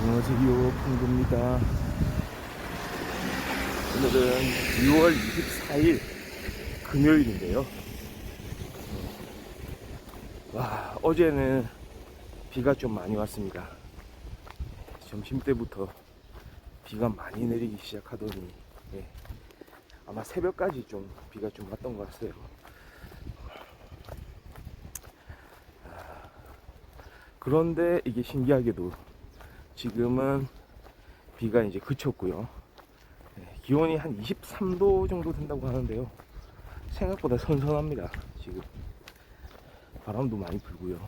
안녕하세요, 풍구입니다. 오늘은 6월 24일 금요일인데요. 와, 어제는 비가 좀 많이 왔습니다. 점심때부터 비가 많이 내리기 시작하더니 아마 새벽까지 좀 비가 좀 왔던 것 같아요. 그런데 이게 신기하게도 지금은 비가 이제 그쳤고요. 기온이 한 23도 정도 된다고 하는데요. 생각보다 선선합니다. 지금 바람도 많이 불고요.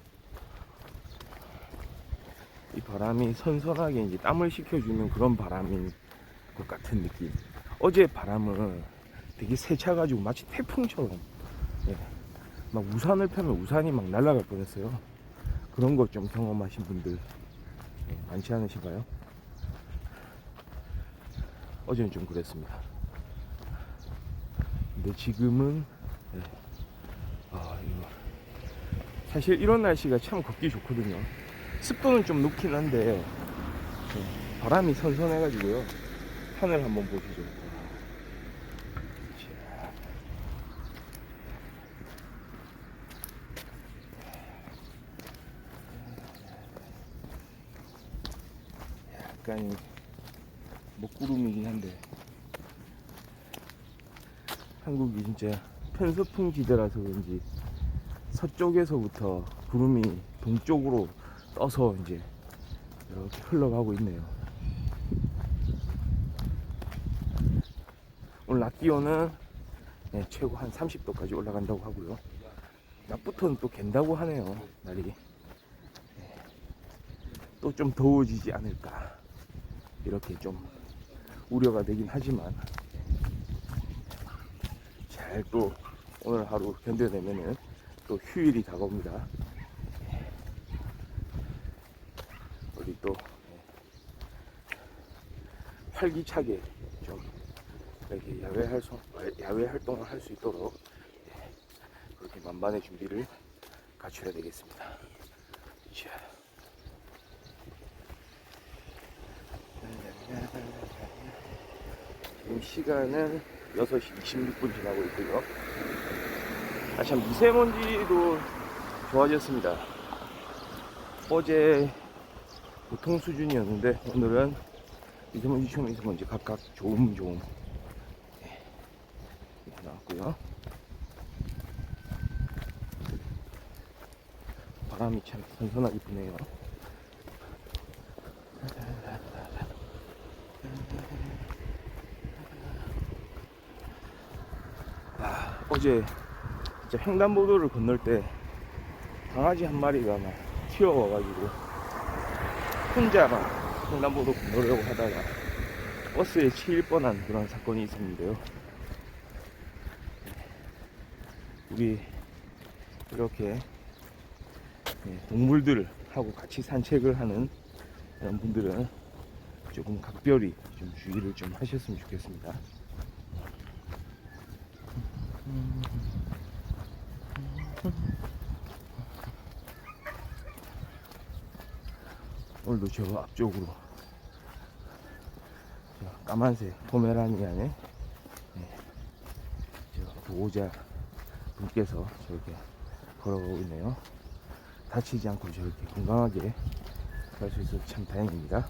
이 바람이 선선하게 이제 땀을 식혀주는 그런 바람인 것 같은 느낌. 어제 바람은 되게 세차가지고 마치 태풍처럼 막 우산을 펴면 우산이 막 날아갈 뻔했어요. 그런 거 좀 경험하신 분들 많지 않으신가요? 어제는 좀 그랬습니다. 근데 지금은 이거 사실 이런 날씨가 참 걷기 좋거든요. 습도는 좀 높긴 한데 바람이 선선해가지고요. 하늘 한번 보시죠. 약간 먹구름이긴 한데 한국이 진짜 편서풍 지대라서 그런지 서쪽에서부터 구름이 동쪽으로 떠서 이제 이렇게 흘러가고 있네요. 오늘 낮 기온은 최고 한 30도까지 올라간다고 하고요. 낮부터는 또 갠다고 하네요. 날이 또 좀 더워지지 않을까 이렇게 좀 우려가 되긴 하지만 잘 또 오늘 하루 견뎌내면은 또 휴일이 다가옵니다. 우리 또 활기차게 좀 이렇게 야외 활동을 할 수 있도록 그렇게 만반의 준비를 갖춰야 되겠습니다. 자. 지금 시간은 6시 26분 지나고 있고요. 참 미세먼지도 좋아졌습니다. 어제 보통 수준이었는데 오늘은 미세먼지, 초미세먼지 각각 조금 이렇게 나왔고요. 바람이 참 선선하게 부네요. 어제 진짜 횡단보도를 건널 때 강아지 한 마리가 막 튀어와가지고 혼자 막 횡단보도 건너려고 하다가 버스에 치일 뻔한 그런 사건이 있었는데요. 우리 이렇게 동물들하고 같이 산책을 하는 이런 분들은 조금 각별히 좀 주의를 좀 하셨으면 좋겠습니다. 오늘도 저 앞쪽으로 저 까만색 포메라니안의 저 보호자 분께서 저렇게 걸어가고 있네요. 다치지 않고 저렇게 건강하게 갈 수 있어서 참 다행입니다.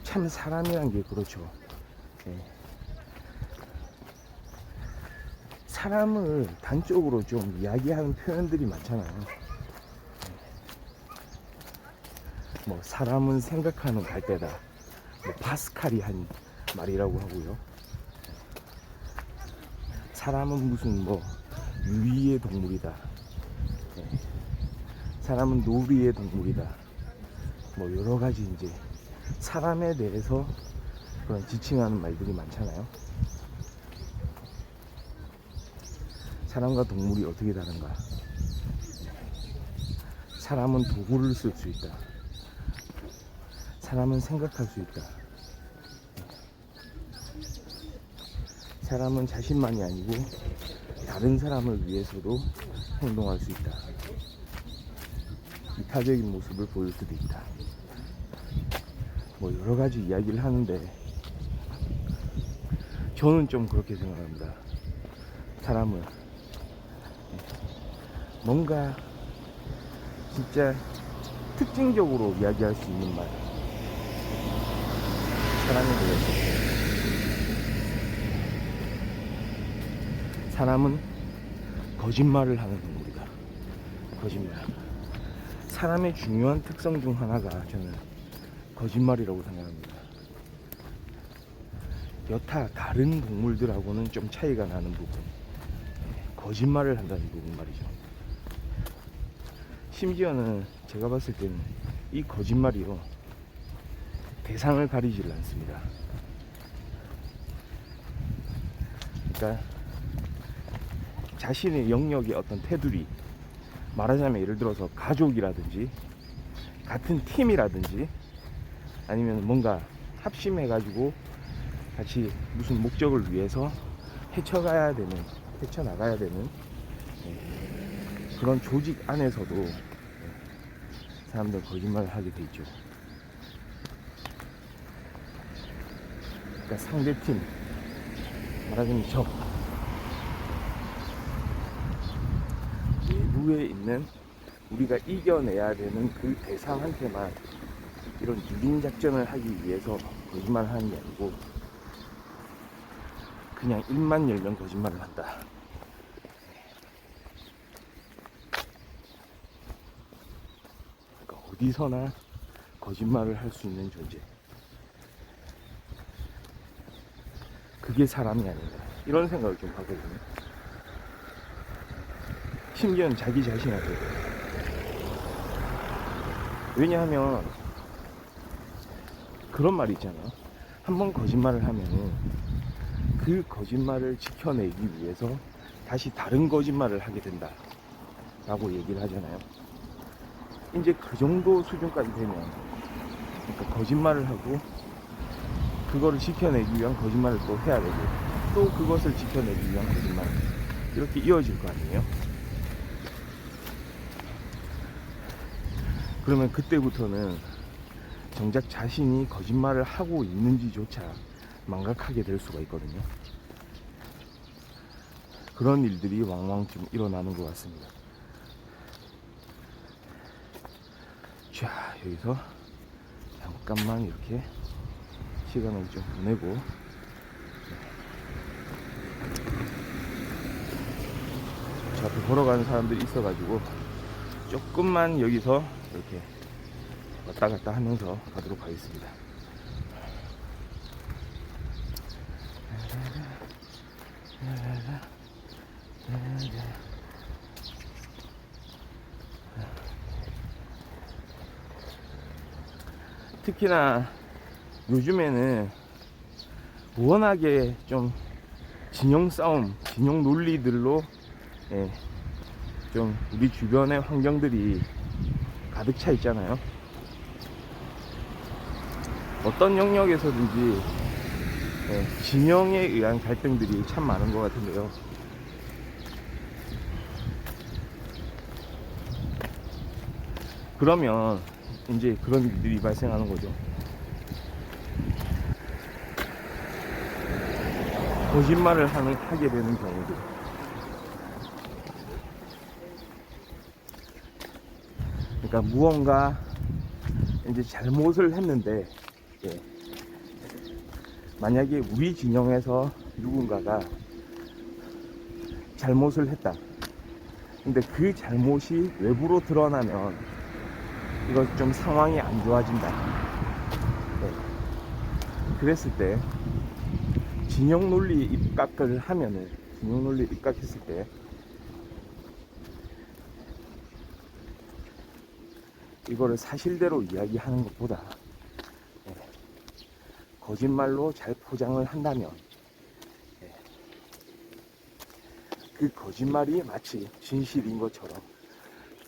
참 사람이란 게 그렇죠. 사람을 단적으로 좀 이야기하는 표현들이 많잖아요. 뭐 사람은 생각하는 갈대다, 뭐 파스칼이 한 말이라고 하고요. 사람은 무슨 뭐 유의의 동물이다, 사람은 놀이의 동물이다, 뭐 여러 가지 이제 사람에 대해서 그런 지칭하는 말들이 많잖아요. 사람과 동물이 어떻게 다른가? 사람은 도구를 쓸 수 있다. 사람은 생각할 수 있다. 사람은 자신만이 아니고 다른 사람을 위해서도 행동할 수 있다. 이타적인 모습을 보일 수도 있다. 뭐 여러 가지 이야기를 하는데 저는 좀 그렇게 생각합니다. 사람은 뭔가 진짜 특징적으로 이야기할 수 있는 말, 사람에 대해서. 사람은 거짓말을 하는 동물이다. 거짓말. 사람의 중요한 특성 중 하나가 저는 거짓말이라고 생각합니다. 여타 다른 동물들하고는 좀 차이가 나는 부분, 거짓말을 한다는 부분 말이죠. 심지어는 제가 봤을 때는 이 거짓말이요, 대상을 가리질 않습니다. 그러니까 자신의 영역의 어떤 테두리, 말하자면 예를 들어서 가족이라든지 같은 팀이라든지 아니면 뭔가 합심해가지고 같이 무슨 목적을 위해서 헤쳐나가야 되는 그런 조직 안에서도 사람들 거짓말을 하게 돼 있죠. 그러니까 상대팀, 말하자면 적, 외부에 있는 우리가 이겨내야 되는 그 대상한테만 이런 유린 작전을 하기 위해서 거짓말을 하는 게 아니고 그냥 입만 열면 거짓말을 한다. 그러니까 어디서나 거짓말을 할 수 있는 존재, 그게 사람이 아닌가, 이런 생각을 좀 하거든요. 심지어는 자기 자신한테. 왜냐하면 그런 말이 있잖아. 한번 거짓말을 하면은 그 거짓말을 지켜내기 위해서 다시 다른 거짓말을 하게 된다 라고 얘기를 하잖아요. 이제 그 정도 수준까지 되면, 그러니까 거짓말을 하고 그거를 지켜내기 위한 거짓말을 또 해야 되고 또 그것을 지켜내기 위한 거짓말, 이렇게 이어질 거 아니에요. 그러면 그때부터는 정작 자신이 거짓말을 하고 있는지조차 망각하게 될 수가 있거든요. 그런 일들이 왕왕 좀 일어나는 것 같습니다. 자, 여기서 잠깐만 이렇게 시간을 좀 보내고, 저 앞에 걸어가는 사람들이 있어가지고 조금만 여기서 이렇게 왔다 갔다 하면서 가도록 하겠습니다. 특히나 요즘에는 워낙에 좀 진영 싸움, 진영 논리들로 좀 우리 주변의 환경들이 가득 차 있잖아요. 어떤 영역에서든지 진영에 의한 갈등들이 참 많은 것 같은데요. 그러면 이제 그런 일들이 발생하는 거죠. 거짓말을 하게 되는 경우들. 그러니까 무언가 이제 잘못을 했는데, 만약에 우리 진영에서 누군가가 잘못을 했다. 근데 그 잘못이 외부로 드러나면 이거 좀 상황이 안 좋아진다. 그랬을 때 진영 논리 입각을 하면은, 진영 논리 입각했을 때 이거를 사실대로 이야기하는 것보다 거짓말로 잘 포장을 한다면 그 거짓말이 마치 진실인 것처럼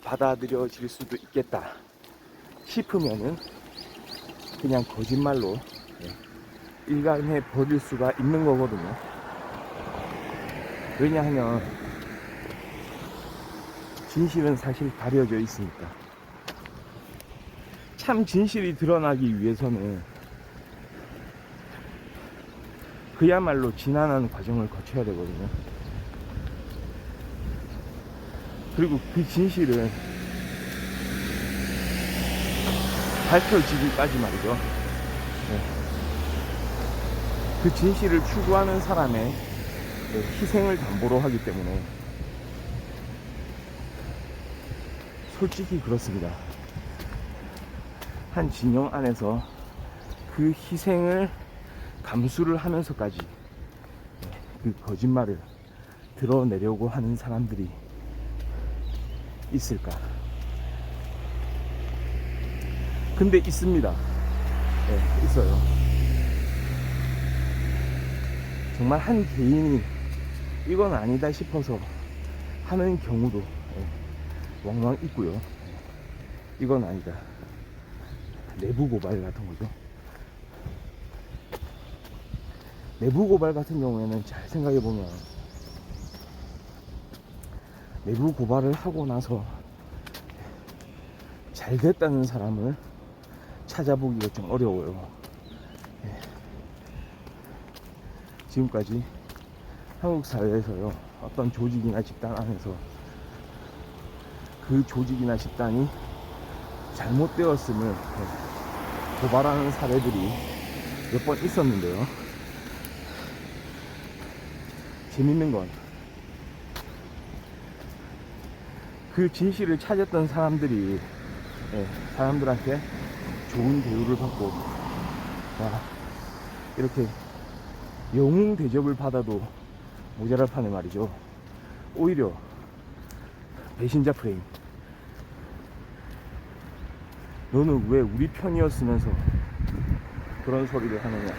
받아들여질 수도 있겠다 싶으면은 그냥 거짓말로 일관해 버릴 수가 있는 거거든요. 왜냐하면 진실은 사실 가려져 있으니까. 참 진실이 드러나기 위해서는 그야말로 지난한 과정을 거쳐야 되거든요. 그리고 그 진실은 밝혀지기까지 말이죠. 네. 그 진실을 추구하는 사람의 희생을 담보로 하기 때문에 솔직히 그렇습니다. 한 진영 안에서 그 희생을 감수를 하면서까지 그 거짓말을 드러내려고 하는 사람들이 있을까? 근데 있습니다. 네, 있어요. 정말 한 개인이 이건 아니다 싶어서 하는 경우도 왕왕 있고요. 이건 아니다. 내부 고발 같은 거죠. 내부 고발 같은 경우에는 잘 생각해 보면 내부 고발을 하고 나서 잘 됐다는 사람을 찾아보기가 좀 어려워요. 지금까지 한국 사회에서요, 어떤 조직이나 집단 안에서 그 조직이나 집단이 잘못되었음을 고발하는 사례들이 몇 번 있었는데요. 재밌는 건 그 진실을 찾았던 사람들이 사람들한테 좋은 대우를 받고 이렇게 영웅 대접을 받아도 모자랄 판에 말이죠. 오히려 배신자 프레임. 너는 왜 우리 편이었으면서 그런 소리를 하느냐.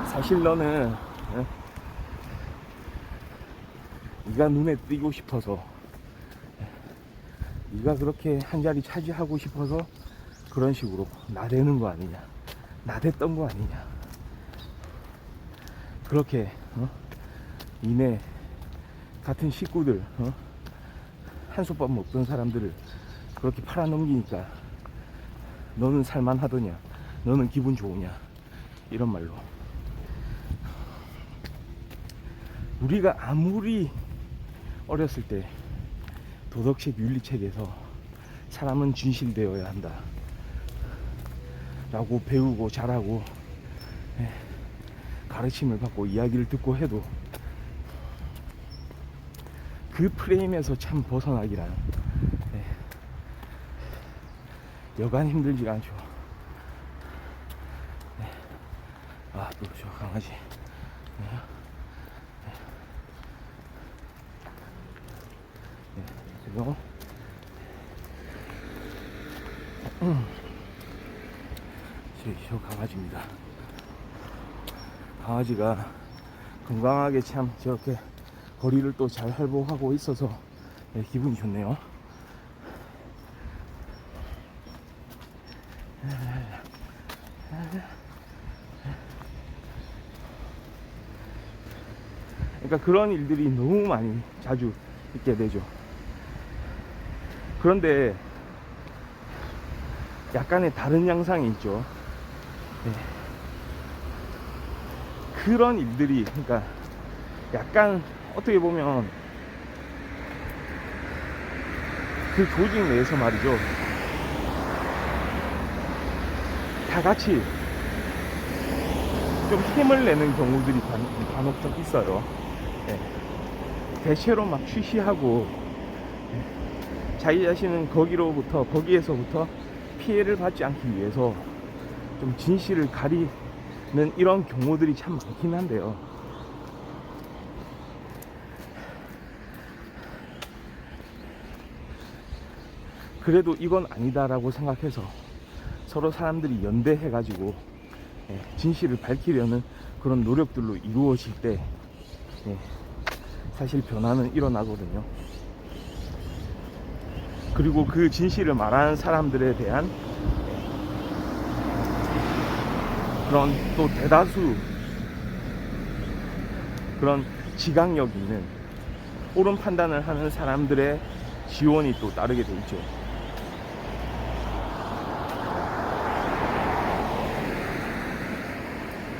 사실 너는 네가 눈에 띄고 싶어서, 네가 그렇게 한 자리 차지하고 싶어서 그런 식으로 나대는 거 아니냐, 나댔던 거 아니냐. 그렇게 니네 같은 식구들, 한솥밥 먹던 사람들을 그렇게 팔아넘기니까 너는 살만하더냐, 너는 기분 좋으냐, 이런 말로. 우리가 아무리 어렸을 때 도덕책, 윤리책에서 사람은 진실되어야 한다 라고 배우고 자라고 가르침을 받고 이야기를 듣고 해도 그 프레임에서 참 벗어나기란 여간 힘들지가 않죠. 아, 또 저 강아지. 그리고 저 강아지입니다. 강아지가 건강하게 참 저렇게 거리를 또 잘 활보하고 있어서 기분이 좋네요. 그러니까 그런 일들이 너무 많이 자주 있게 되죠. 그런데 약간의 다른 양상이 있죠. 그런 일들이, 그러니까 약간 어떻게 보면 그 조직 내에서 말이죠, 다 같이 좀 힘을 내는 경우들이 간혹 좀 있어요. 대체로 막 쉬쉬하고 자기 자신은 거기에서부터 피해를 받지 않기 위해서 좀 진실을 가리는 이런 경우들이 참 많긴 한데요. 그래도 이건 아니다라고 생각해서 서로 사람들이 연대해가지고 진실을 밝히려는 그런 노력들로 이루어질 때 사실 변화는 일어나거든요. 그리고 그 진실을 말하는 사람들에 대한 그런 또 대다수 그런 지각력 있는 옳은 판단을 하는 사람들의 지원이 또 따르게 돼 있죠.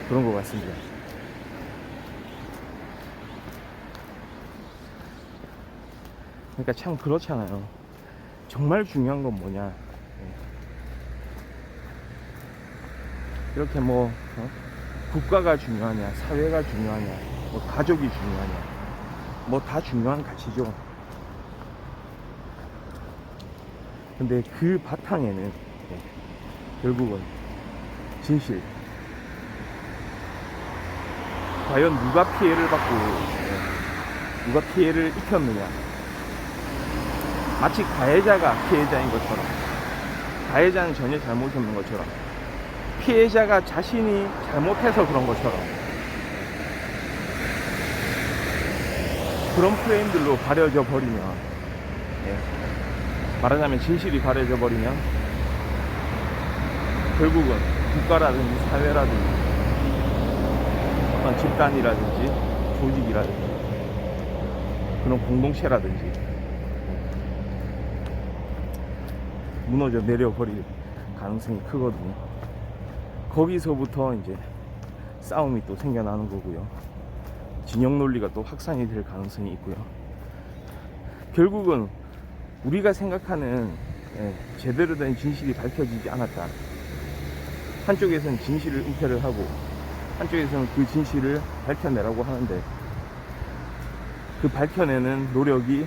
그런 것 같습니다. 그러니까 참 그렇잖아요. 정말 중요한 건 뭐냐. 이렇게 뭐 국가가 중요하냐, 사회가 중요하냐, 뭐 가족이 중요하냐, 뭐 다 중요한 가치죠. 근데 그 바탕에는 결국은 진실. 과연 누가 피해를 받고 누가 피해를 입혔느냐. 마치 가해자가 피해자인 것처럼, 가해자는 전혀 잘못이 없는 것처럼, 피해자가 자신이 잘못해서 그런 것처럼, 그런 프레임들로 가려져 버리면, 말하자면 진실이 가려져 버리면 결국은 국가라든지 사회라든지 어떤 집단이라든지 조직이라든지 그런 공동체라든지 무너져 내려버릴 가능성이 크거든요. 거기서부터 이제 싸움이 또 생겨나는 거고요. 진영 논리가 또 확산이 될 가능성이 있고요. 결국은 우리가 생각하는 제대로 된 진실이 밝혀지지 않았다. 한쪽에서는 진실을 은폐를 하고 한쪽에서는 그 진실을 밝혀내라고 하는데 그 밝혀내는 노력이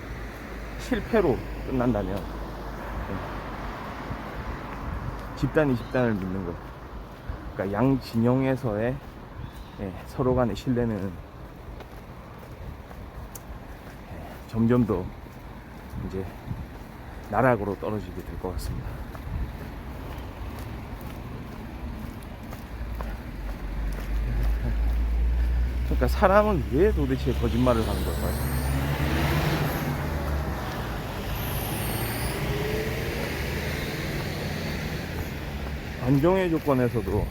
실패로 끝난다면 집단이 집단을 믿는 것, 그러니까 양 진영에서의 서로 간의 신뢰는 점점 더 이제 나락으로 떨어지게 될 것 같습니다. 그러니까 사람은 왜 도대체 거짓말을 하는 걸까요? 반정의 조건에서도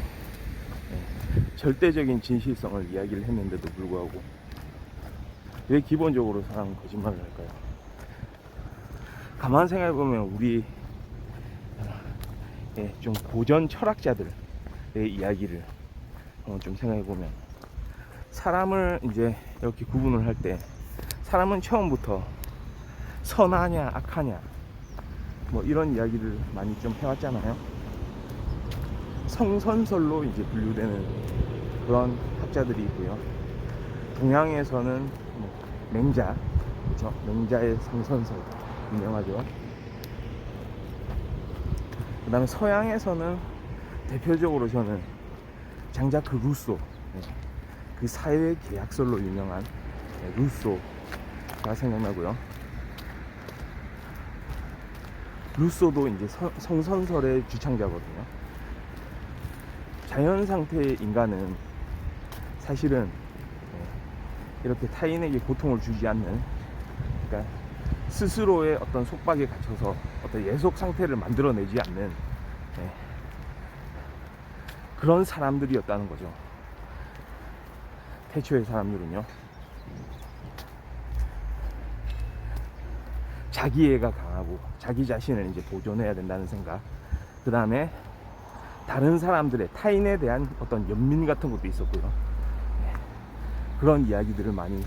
절대적인 진실성을 이야기를 했는데도 불구하고 왜 기본적으로 사람은 거짓말을 할까요? 가만 생각해보면 우리 좀 고전 철학자들의 이야기를 좀 생각해보면 사람을 이제 이렇게 구분을 할 때 사람은 처음부터 선하냐 악하냐 뭐 이런 이야기를 많이 좀 해왔잖아요. 성선설로 이제 분류되는 그런 학자들이 있고요. 동양에서는 맹자, 그렇죠? 맹자의 성선설 유명하죠. 그 다음에 서양에서는 대표적으로 저는 장자크 루소, 그 사회 계약설로 유명한 루소가 생각나고요. 루소도 이제 성선설의 주창자거든요. 자연 상태의 인간은 사실은 이렇게 타인에게 고통을 주지 않는, 그러니까 스스로의 어떤 속박에 갇혀서 어떤 예속 상태를 만들어내지 않는 그런 사람들이었다는 거죠. 태초의 사람들은요. 자기애가 강하고 자기 자신을 이제 보존해야 된다는 생각, 그 다음에 다른 사람들의 타인에 대한 어떤 연민 같은 것도 있었고요. 그런 이야기들을 많이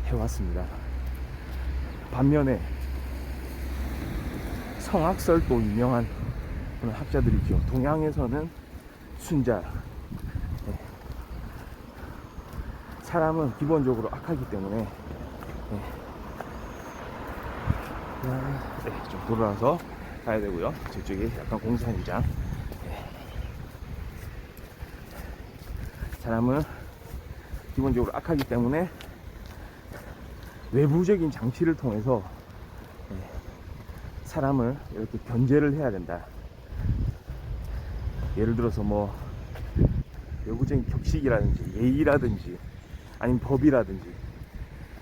해왔습니다. 반면에 성악설도 유명한 그런 학자들이죠. 동양에서는 순자, 사람은 기본적으로 악하기 때문에 좀 돌아서 가야 되고요. 저쪽에 약간 공사 현장. 사람은 기본적으로 악하기 때문에 외부적인 장치를 통해서 사람을 이렇게 견제를 해야 된다. 예를 들어서 뭐 외부적인 격식이라든지 예의라든지 아니면 법이라든지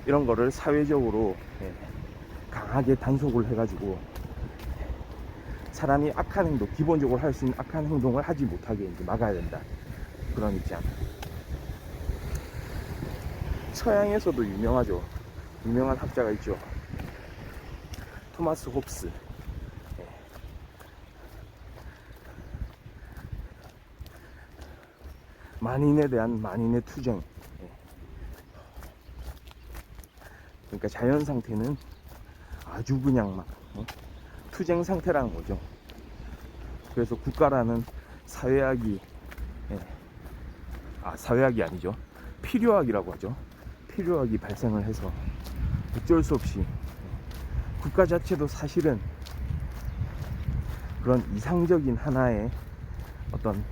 이런 거를 사회적으로 강하게 단속을 해가지고 사람이 악한 행동, 기본적으로 할 수 있는 악한 행동을 하지 못하게 이제 막아야 된다. 그런 입장. 서양에서도 유명하죠. 유명한 학자가 있죠. 토마스 홉스. 예. 만인에 대한 만인의 투쟁. 예. 그러니까 자연 상태는 아주 그냥 막 투쟁 상태라는 거죠. 그래서 국가라는 사회학이, 예. 사회학이 아니죠. 필요학이라고 하죠. 필요학이 발생을 해서 어쩔 수 없이 국가 자체도 사실은 그런 이상적인 하나의 어떤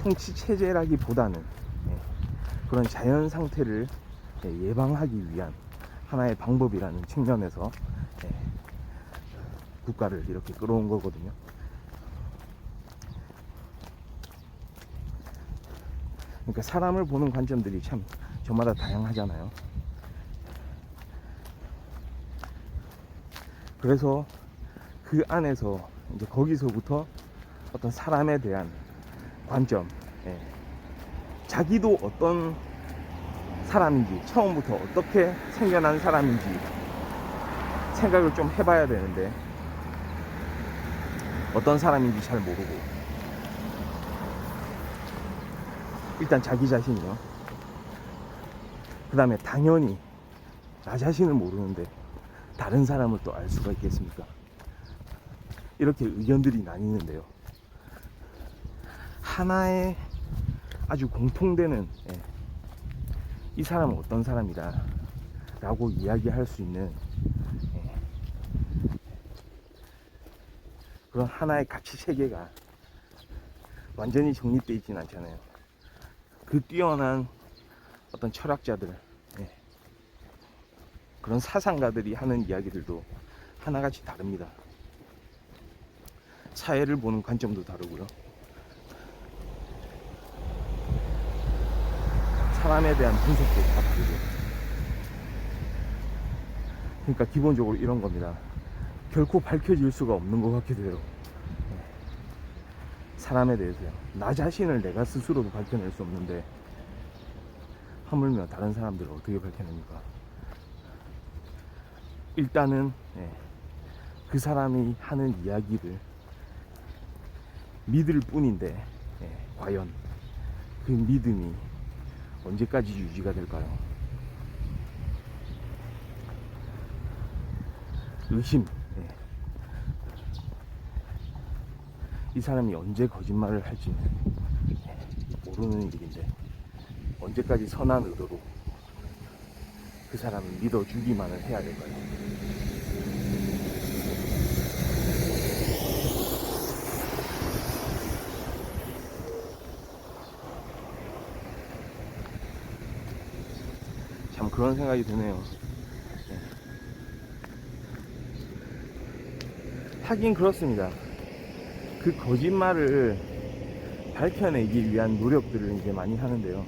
통치 체제라기보다는 그런 자연 상태를 예방하기 위한 하나의 방법이라는 측면에서 국가를 이렇게 끌어온 거거든요. 그러니까 사람을 보는 관점들이 참 저마다 다양하잖아요. 그래서 그 안에서 이제 거기서부터 어떤 사람에 대한 관점, 자기도 어떤 사람인지, 처음부터 어떻게 생겨난 사람인지 생각을 좀 해봐야 되는데, 어떤 사람인지 잘 모르고, 일단 자기 자신이요. 그 다음에 당연히 나 자신을 모르는데 다른 사람을 또 알 수가 있겠습니까? 이렇게 의견들이 나뉘는데요. 하나의 아주 공통되는, 이 사람은 어떤 사람이다 라고 이야기할 수 있는 그런 하나의 가치 체계가 완전히 정립되어 있지는 않잖아요. 그 뛰어난 어떤 철학자들, 그런 사상가들이 하는 이야기들도 하나같이 다릅니다. 사회를 보는 관점도 다르고요. 사람에 대한 분석도 다 다르고. 그러니까 기본적으로 이런 겁니다. 결코 밝혀질 수가 없는 것 같기도 해요. 사람에 대해서요. 나 자신을 내가 스스로도 밝혀낼 수 없는데 하물며 다른 사람들을 어떻게 밝혀냅니까? 일단은 그 사람이 하는 이야기를 믿을 뿐인데 과연 그 믿음이 언제까지 유지가 될까요? 의심. 이 사람이 언제 거짓말을 할지는 모르는 일인데 언제까지 선한 의도로 그 사람을 믿어주기만을 해야 될까요? 참 그런 생각이 드네요. 하긴 그렇습니다. 그 거짓말을 밝혀내기 위한 노력들을 이제 많이 하는데요.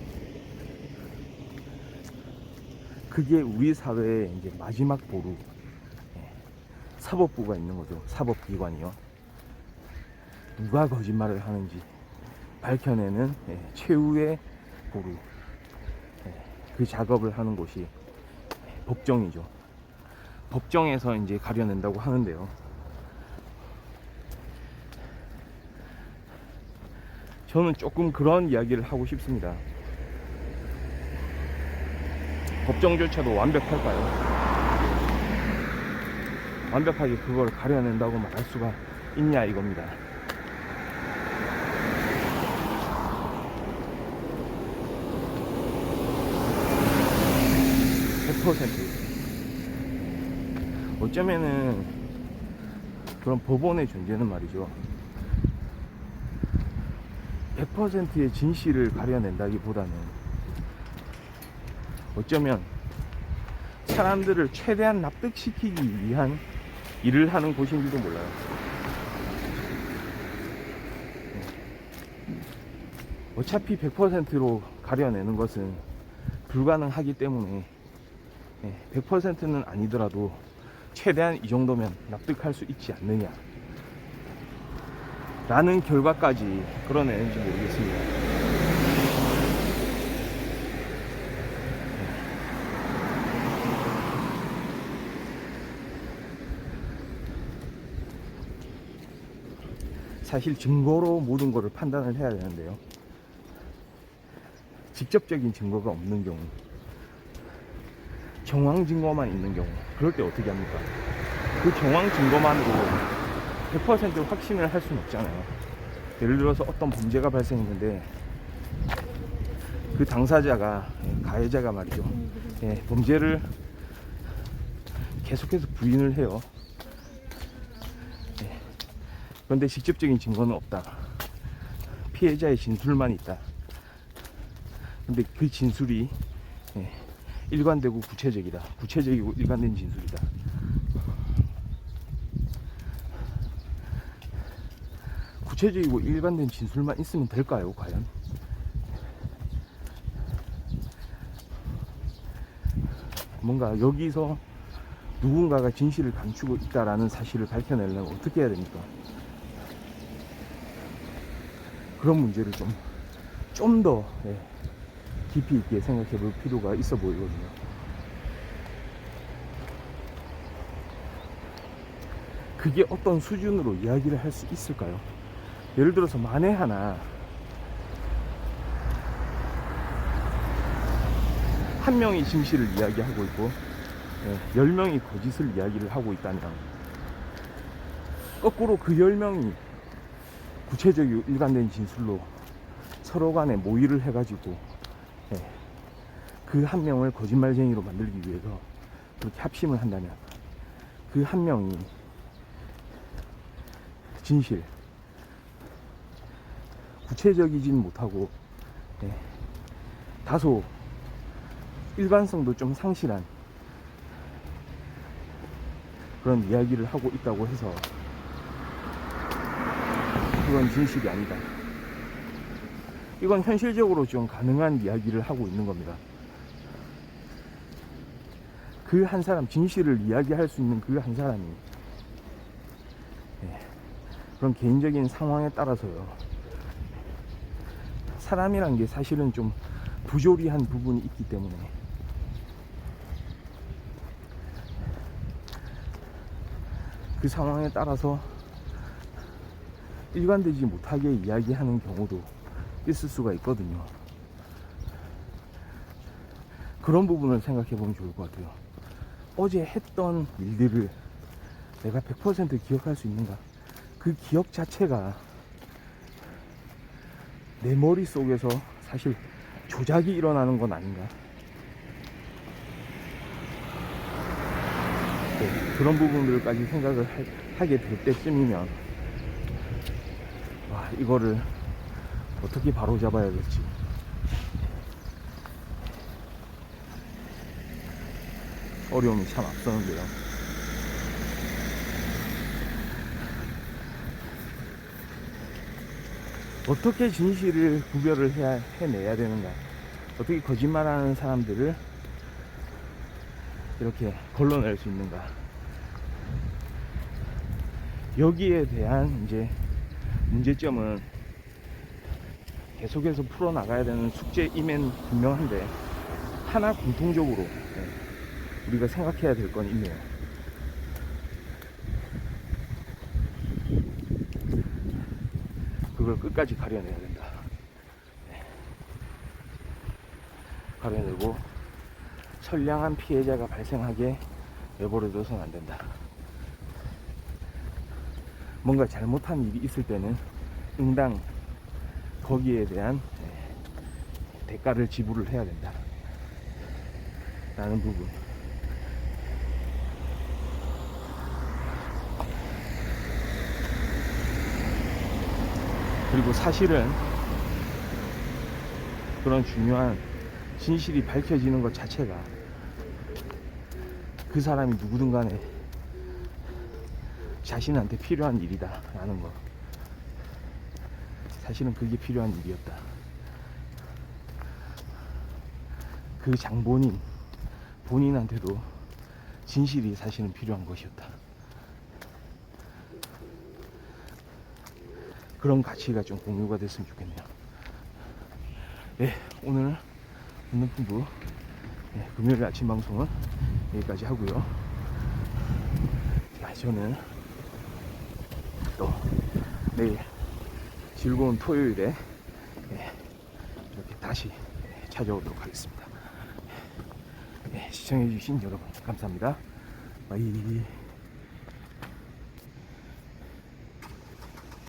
그게 우리 사회의 이제 마지막 보루, 사법부가 있는 거죠. 사법기관이요. 누가 거짓말을 하는지 밝혀내는 최후의 보루, 그 작업을 하는 곳이 법정이죠. 법정에서 이제 가려낸다고 하는데요. 저는 조금 그런 이야기를 하고 싶습니다. 법정조차도 완벽할까요? 완벽하게 그걸 가려낸다고 말할 수가 있냐 이겁니다. 100% 어쩌면은 그런 법원의 존재는 말이죠, 100%의 진실을 가려낸다기보다는 어쩌면 사람들을 최대한 납득시키기 위한 일을 하는 곳인지도 몰라요. 어차피 100%로 가려내는 것은 불가능하기 때문에 100%는 아니더라도 최대한 이 정도면 납득할 수 있지 않느냐 라는 결과까지 끌어내는지 모르겠습니다. 사실 증거로 모든 것을 판단을 해야 되는데요. 직접적인 증거가 없는 경우, 정황 증거만 있는 경우, 그럴 때 어떻게 합니까? 그 정황 증거만으로 100% 확신을 할 수는 없잖아요. 예를 들어서 어떤 범죄가 발생했는데 그 당사자가, 가해자가 말이죠, 범죄를 계속해서 부인을 해요. 그런데 직접적인 증거는 없다. 피해자의 진술만 있다. 근데 그 진술이 일관되고 구체적이다. 구체적이고 일관된 진술이다. 구체적이고 일관된 진술만 있으면 될까요, 과연? 뭔가 여기서 누군가가 진실을 감추고 있다라는 사실을 밝혀내려면 어떻게 해야 됩니까? 그런 문제를 좀 더 깊이 있게 생각해 볼 필요가 있어 보이거든요. 그게 어떤 수준으로 이야기를 할 수 있을까요? 예를 들어서 만에 하나 한 명이 진실을 이야기하고 있고 10명이 거짓을 이야기를 하고 있다면, 거꾸로 그 10명이 구체적이고 일관된 진술로 서로 간에 모의를 해가지고 그 한 명을 거짓말쟁이로 만들기 위해서 그렇게 합심을 한다면, 그 한 명이 진실, 구체적이진 못하고 다소 일관성도 좀 상실한 그런 이야기를 하고 있다고 해서 그건 진실이 아니다. 이건 현실적으로 좀 가능한 이야기를 하고 있는 겁니다. 그 한 사람, 진실을 이야기할 수 있는 그 한 사람이 그런 개인적인 상황에 따라서요, 사람이란 게 사실은 좀 부조리한 부분이 있기 때문에 그 상황에 따라서 일관되지 못하게 이야기하는 경우도 있을 수가 있거든요. 그런 부분을 생각해 보면 좋을 것 같아요. 어제 했던 일들을 내가 100% 기억할 수 있는가? 그 기억 자체가 내 머릿속에서 사실 조작이 일어나는 건 아닌가? 그런 부분들까지 생각을 하게 될 때쯤이면, 와, 이거를 어떻게 바로 잡아야 될지 어려움이 참 앞서는데요. 어떻게 진실을 구별을 해내야 되는가? 어떻게 거짓말하는 사람들을 이렇게 걸러낼 수 있는가? 여기에 대한 이제 문제점은 계속해서 풀어나가야 되는 숙제임엔 분명한데, 하나 공통적으로 우리가 생각해야 될 건 있네요. 그걸 끝까지 가려내야 된다. 가려내고 선량한 피해자가 발생하게 내버려둬서는 안 된다. 뭔가 잘못한 일이 있을 때는 응당 거기에 대한 대가를 지불을 해야 된다 라는 부분. 그리고 사실은 그런 중요한 진실이 밝혀지는 것 자체가 그 사람이 누구든 간에 자신한테 필요한 일이다 라는 거. 사실은 그게 필요한 일이었다. 그 장본인 본인한테도 진실이 사실은 필요한 것이었다. 그런 가치가 좀 공유가 됐으면 좋겠네요. 네, 오늘 운동부 금요일 아침 방송은 여기까지 하고요. 저는 또 내일 즐거운 토요일에 이렇게 다시 찾아오도록 하겠습니다. 시청해주신 여러분 감사합니다. 바이.